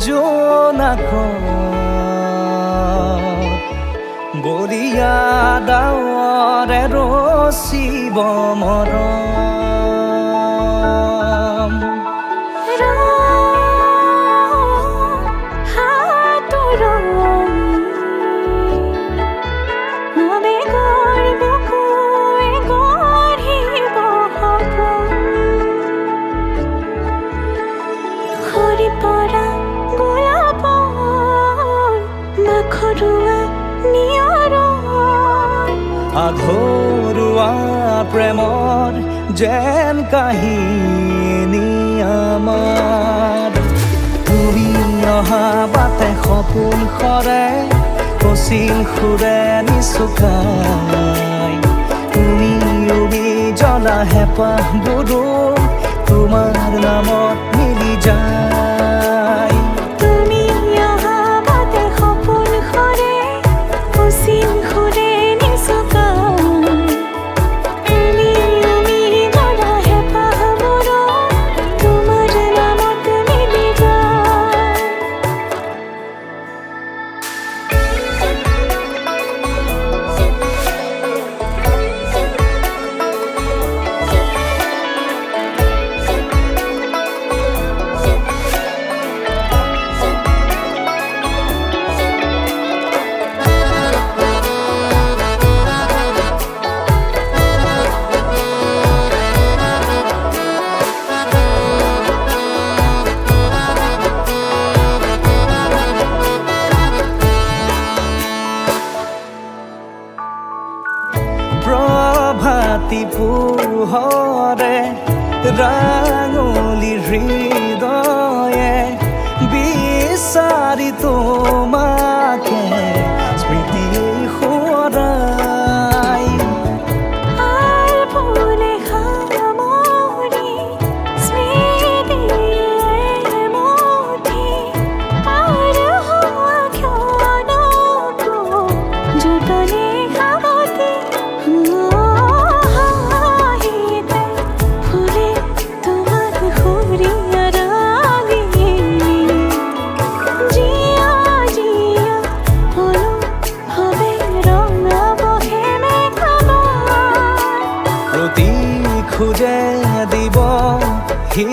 জোনাকত বলিয়া ডাৱৰে ৰচিব মৰম আধৰুৱা প্ৰেমৰ যেন কাহিনী আমাৰ তুমি অহা বাটে সপোন সৰে কচিল সুৰে নিচুকাই তুমি উবি জ্বলা হেঁপাহবোৰো তোমাৰ নামত মিলি যায় প্ৰভাতী পোহৰে ৰাঙলী হৃদয়ে বিচাৰি তোমাকে স্মৃতি সোঁৱৰাই খুঁজে দিব সি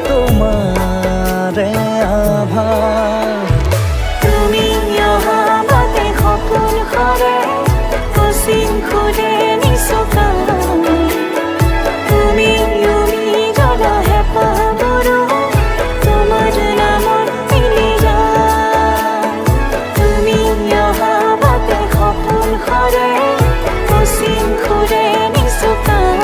তোমাৰে আভাস তুমি অহা বাটে সপোন সৰে কচিল সুৰে নিচুকাই তুমি উবি জ্বলা হেঁপাহবোৰো তোমাৰ নামত মিলি যায় তুমি অহা বাটে সপোন সৰে কচিল সুৰে নিচুকাই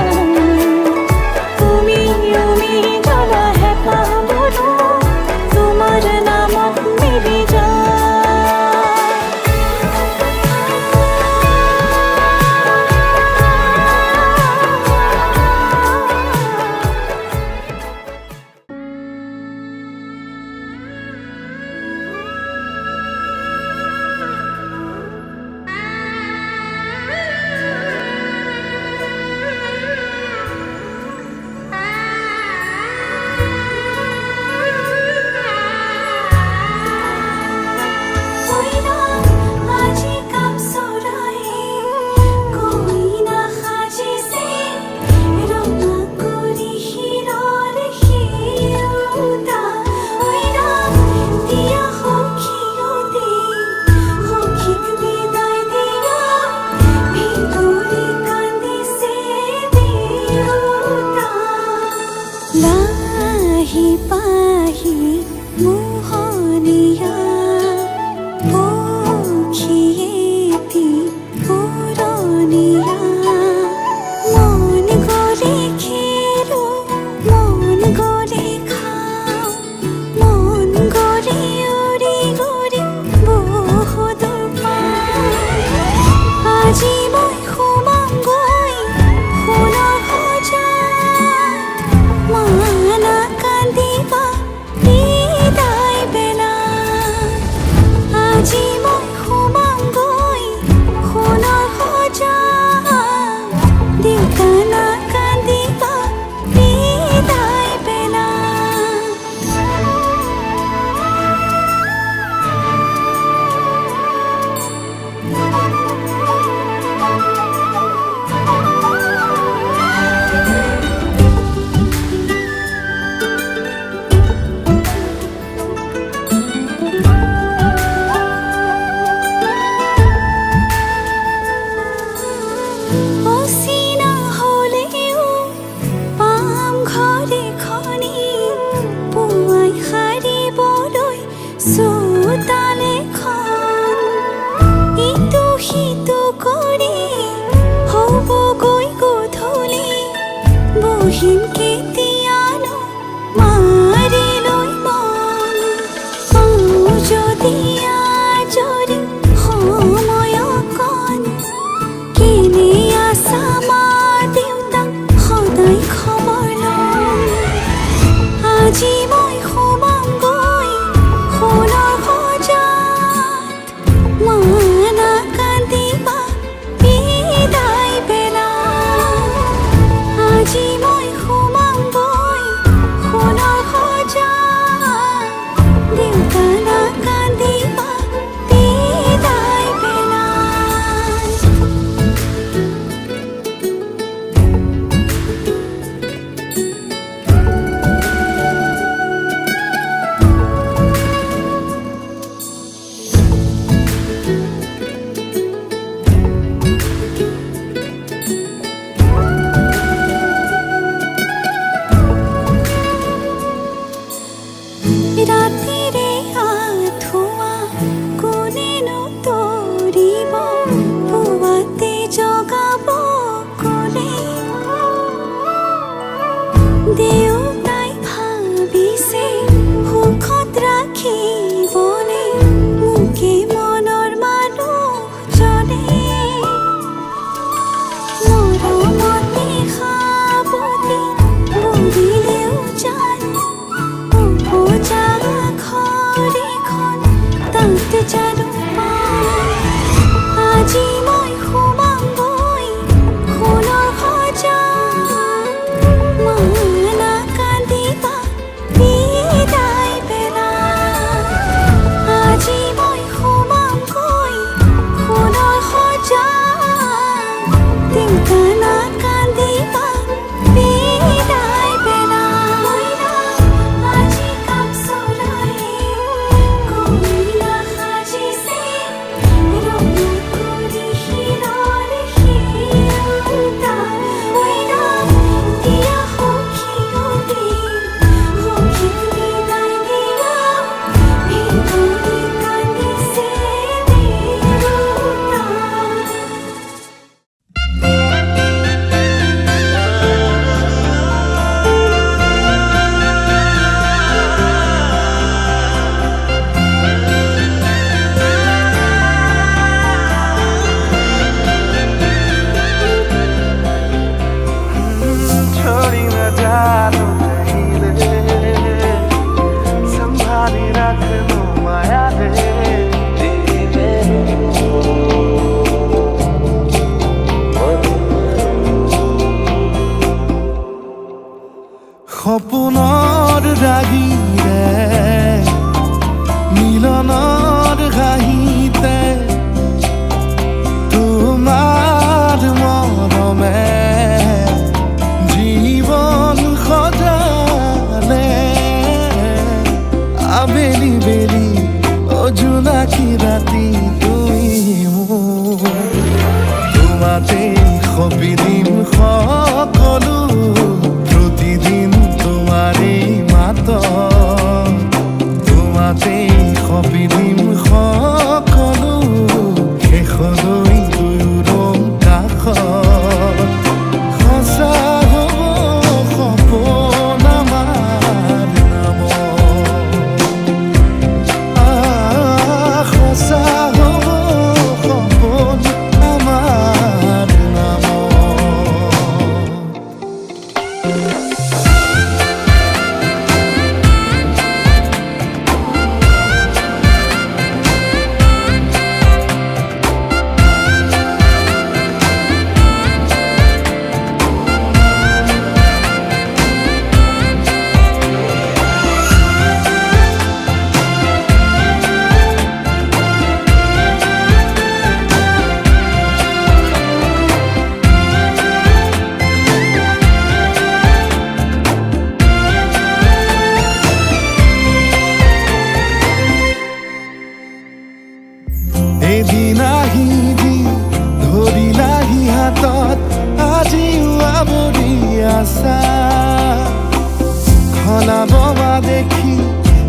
দেখি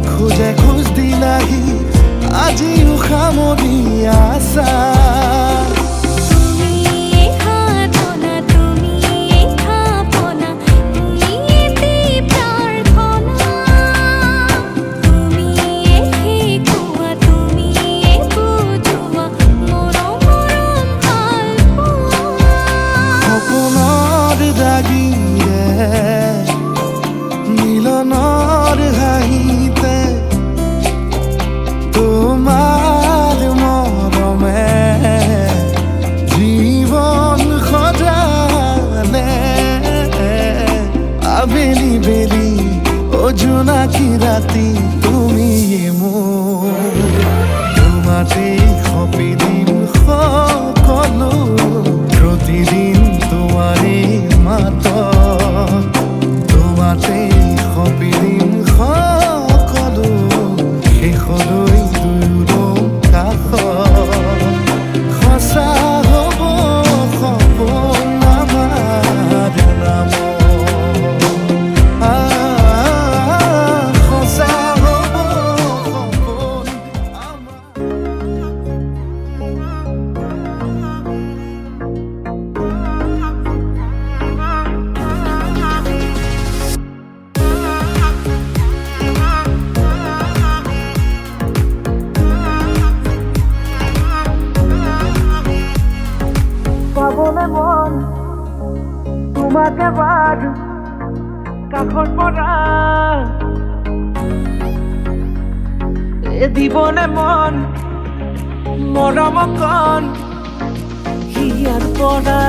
খোজে খোজ দিলাহি আজিও সামৰি আছা তুমি খাতনা তুমি খাপনা তুমি প্ৰাৰ্থনা তুমি শিকোৱা তুমি বুজোৱা মৰম মৰম ভাল সপোনৰ দাগিৰে মিলনৰ হাঁহিতে তোমাৰ মৰমে জীৱন সজালে আবেলি বেলি অজোনাকি ৰাতি তুমিয়ে মোৰ তোমাতেই সপি দিম সকলো প্ৰতিদিন তোমাৰে মাত তোমাতেই সপি দিম সকলো শেষলৈ দুয়ো কাষ সঁচা হ'ব সপোন আমাৰ নাম সঁচা হ'ব সপোন আমাৰ পাবলে মন তোমাক এবাৰ কাষৰ পৰা দিবনে মন মৰম কণ হিয়াৰ পৰা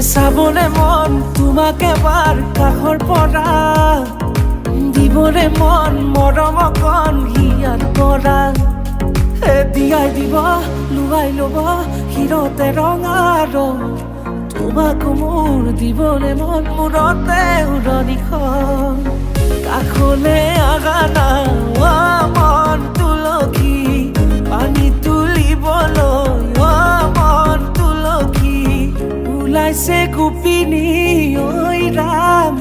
চাবলে মন তোমাক এবাৰ কাষৰ পৰা দিবলে মন মৰম কণ হিয়াৰ পৰা দিয়াই দিব লুৱাই ল'ব হিৰতে ৰঙা ৰং তোমাক মোৰ দিবলে মন মূৰতে উৰণিখন কাষলে আগানা মন তুলসী পানী তুলিবলৈ মন তুলসী ওলাইছে গোপিনী ঐ ৰাম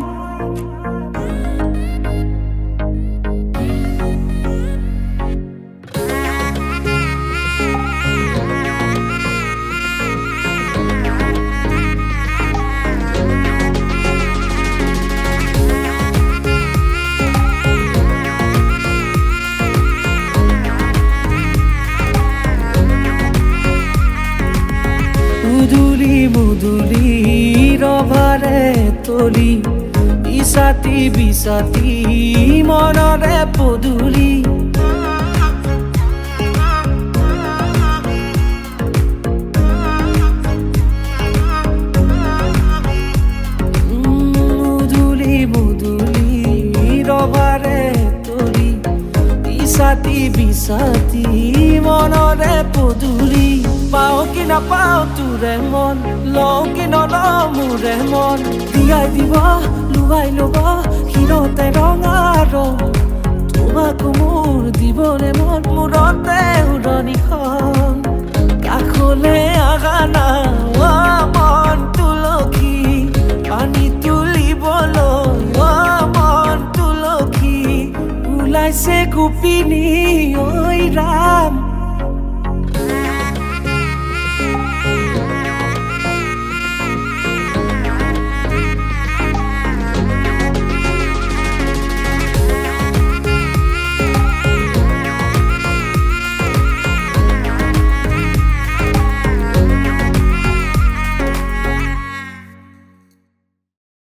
মুদুলি মুদুলি ৰভাৰে তলি ইছাতি বিছাতি মনৰে পদূলি মুদুলি মুদুলি ৰভাৰে তলি ইছাতি বিছাতি মনৰে পদূলি পাও কি নাপাও তোৰে মন লওঁ কি নলওঁ মোৰে মন দিয়াই দিব লুৱাই ল'ব হিৰতে ৰঙা ৰং তোমাক মোৰ দিবলে মন মূৰতে উৰণিখন কাষলে আগানা মন তুলসী পানী তুলিবলৈ মন তুলসী ওলাইছে গোপিনী ঐ ৰাম